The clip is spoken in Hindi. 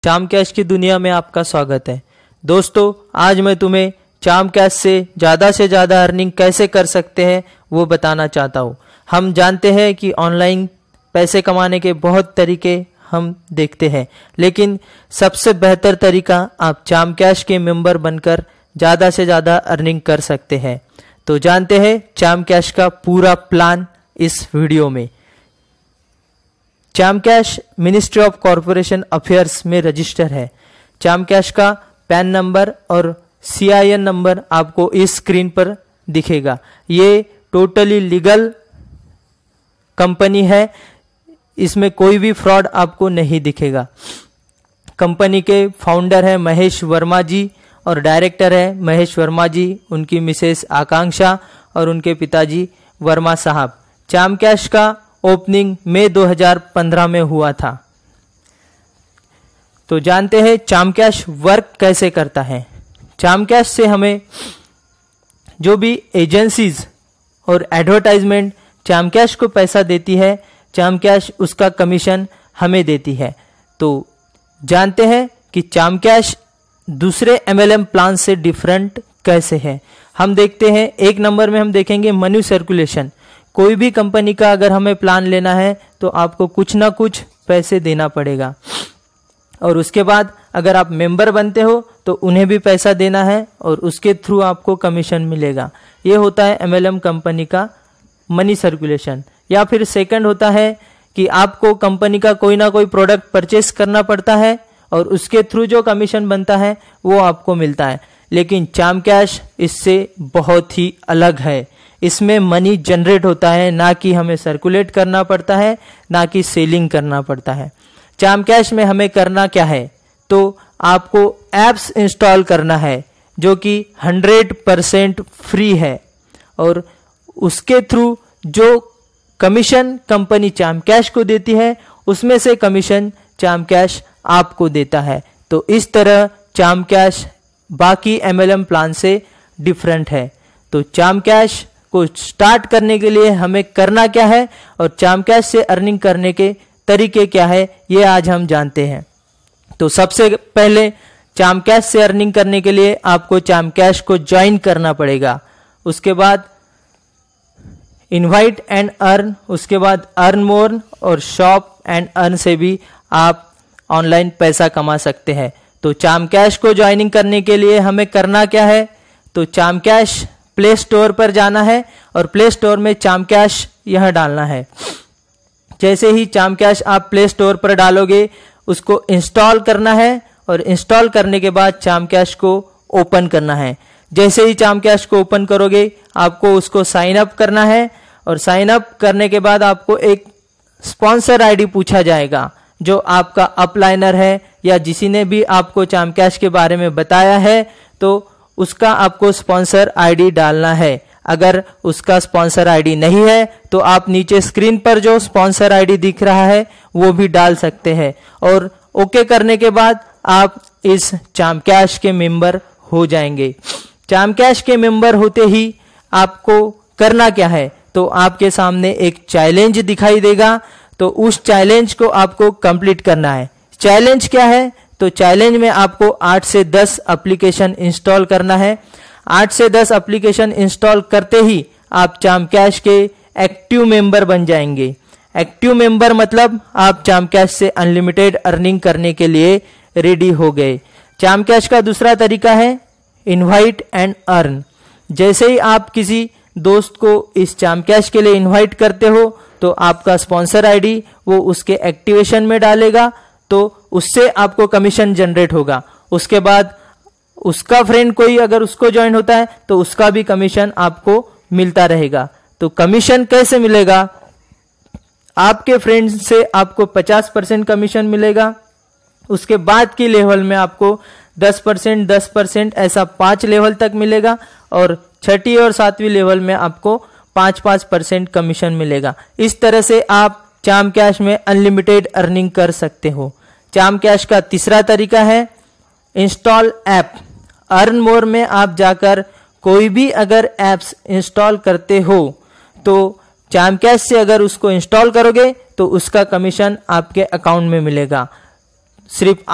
चाम कैश की दुनिया में आपका स्वागत है। दोस्तों, आज मैं तुम्हें चाम कैश से ज़्यादा अर्निंग कैसे कर सकते हैं वो बताना चाहता हूँ। हम जानते हैं कि ऑनलाइन पैसे कमाने के बहुत तरीके हम देखते हैं, लेकिन सबसे बेहतर तरीका आप चाम कैश के मेंबर बनकर ज़्यादा से ज़्यादा अर्निंग कर सकते हैं। तो जानते हैं चाम कैश का पूरा प्लान इस वीडियो में। चाम cash ministry of corporation affairs में रजिस्टर है। चाम कैश का पैन नंबर और CIN नंबर आपको इस स्क्रीन पर दिखेगा। ये टोटली लीगल कंपनी है, इसमें कोई भी फ्रॉड आपको नहीं दिखेगा। कंपनी के फाउंडर है महेश वर्मा जी और डायरेक्टर है महेश वर्मा जी, उनकी मिसेस आकांक्षा और उनके पिताजी वर्मा साहब। चाम कैश का ओपनिंग मई 2015 में हुआ था। तो जानते हैं चाम कैश वर्क कैसे करता है। चाम कैश से हमें जो भी एजेंसीज और एडवर्टाइजमेंट चाम कैश को पैसा देती है, चाम कैश उसका कमीशन हमें देती है। तो जानते हैं कि चाम कैश दूसरे MLM प्लान से डिफरेंट कैसे है। हम देखते हैं, एक नंबर में हम देखेंगे मनी सर्कुलेशन। कोई भी कंपनी का अगर हमें प्लान लेना है तो आपको कुछ ना कुछ पैसे देना पड़ेगा, और उसके बाद अगर आप मेंबर बनते हो तो उन्हें भी पैसा देना है और उसके थ्रू आपको कमीशन मिलेगा। ये होता है MLM कंपनी का मनी सर्कुलेशन। या फिर सेकंड होता है कि आपको कंपनी का कोई ना कोई प्रोडक्ट परचेस करना पड़ता है और उसके थ्रू जो कमीशन बनता है वो आपको मिलता है। लेकिन चाम कैश इससे बहुत ही अलग है। इसमें मनी जनरेट होता है, ना कि हमें सर्कुलेट करना पड़ता है, ना कि सेलिंग करना पड़ता है। चाम कैश में हमें करना क्या है, तो आपको एप्स इंस्टॉल करना है जो कि 100% फ्री है, और उसके थ्रू जो कमीशन कंपनी चाम कैश को देती है उसमें से कमीशन चाम कैश आपको देता है। तो इस तरह चाम कैश बाकी MLM प्लान से डिफरेंट है। तो चाम कैश को स्टार्ट करने के लिए हमें करना क्या है और चाम कैश से अर्निंग करने के तरीके क्या है, ये आज हम जानते हैं। तो सबसे पहले चाम कैश से अर्निंग करने के लिए आपको चाम कैश को ज्वाइन करना पड़ेगा। उसके बाद इनवाइट एंड अर्न, उसके बाद अर्न मोर और शॉप एंड अर्न से भी आप ऑनलाइन पैसा कमा सकते हैं। तो चाम कैश को ज्वाइनिंग करने के लिए हमें करना क्या है, तो चाम कैश प्ले स्टोर पर जाना है और प्ले स्टोर में चाम कैश यह डालना है। जैसे ही चाम कैश आप प्ले स्टोर पर डालोगे उसको इंस्टॉल करना है, और इंस्टॉल करने के बाद चाम कैश को ओपन करना है। जैसे ही चाम कैश को ओपन करोगे आपको उसको साइन अप करना है, और साइन अप करने के बाद आपको एक स्पॉन्सर ID पूछा जाएगा जो आपका अपलाइनर है या किसी ने भी आपको चाम कैश के बारे में बताया है, तो उसका आपको स्पॉन्सर ID डालना है। अगर उसका स्पॉन्सर ID नहीं है तो आप नीचे स्क्रीन पर जो स्पॉन्सर ID दिख रहा है वो भी डाल सकते हैं, और ओके करने के बाद आप इस चाम कैश के मेंबर हो जाएंगे। चाम कैश के मेंबर होते ही आपको करना क्या है, तो आपके सामने एक चैलेंज दिखाई देगा। तो उस चैलेंज को आपको कंप्लीट करना है। चैलेंज क्या है, तो चैलेंज में आपको 8 से 10 एप्लीकेशन इंस्टॉल करना है। 8 से 10 एप्लीकेशन इंस्टॉल करते ही आप चाम कैश के एक्टिव मेंबर बन जाएंगे। एक्टिव मेंबर मतलब आप चाम कैश से अनलिमिटेड अर्निंग करने के लिए रेडी हो गए। चाम कैश का दूसरा तरीका है इनवाइट एंड अर्न। जैसे ही आप किसी दोस्त को इस चाम कैश के लिए इनवाइट करते हो तो आपका स्पॉन्सर ID वो उसके एक्टिवेशन में डालेगा, तो उससे आपको कमीशन जनरेट होगा। उसके बाद उसका फ्रेंड कोई अगर उसको ज्वाइन होता है तो उसका भी कमीशन आपको मिलता रहेगा। तो कमीशन कैसे मिलेगा, आपके फ्रेंड से आपको 50% कमीशन मिलेगा। उसके बाद की लेवल में आपको 10% ऐसा 5 लेवल तक मिलेगा, और छठी और 7वीं लेवल में आपको 5% कमीशन मिलेगा। इस तरह से आप चाम कैश में अनलिमिटेड अर्निंग कर सकते हो। चाम कैश का तीसरा तरीका है इंस्टॉल ऐप। अर्न मोर में आप जाकर कोई भी अगर एप्स इंस्टॉल करते हो तो चाम कैश से अगर उसको इंस्टॉल करोगे तो उसका कमीशन आपके अकाउंट में मिलेगा। सिर्फ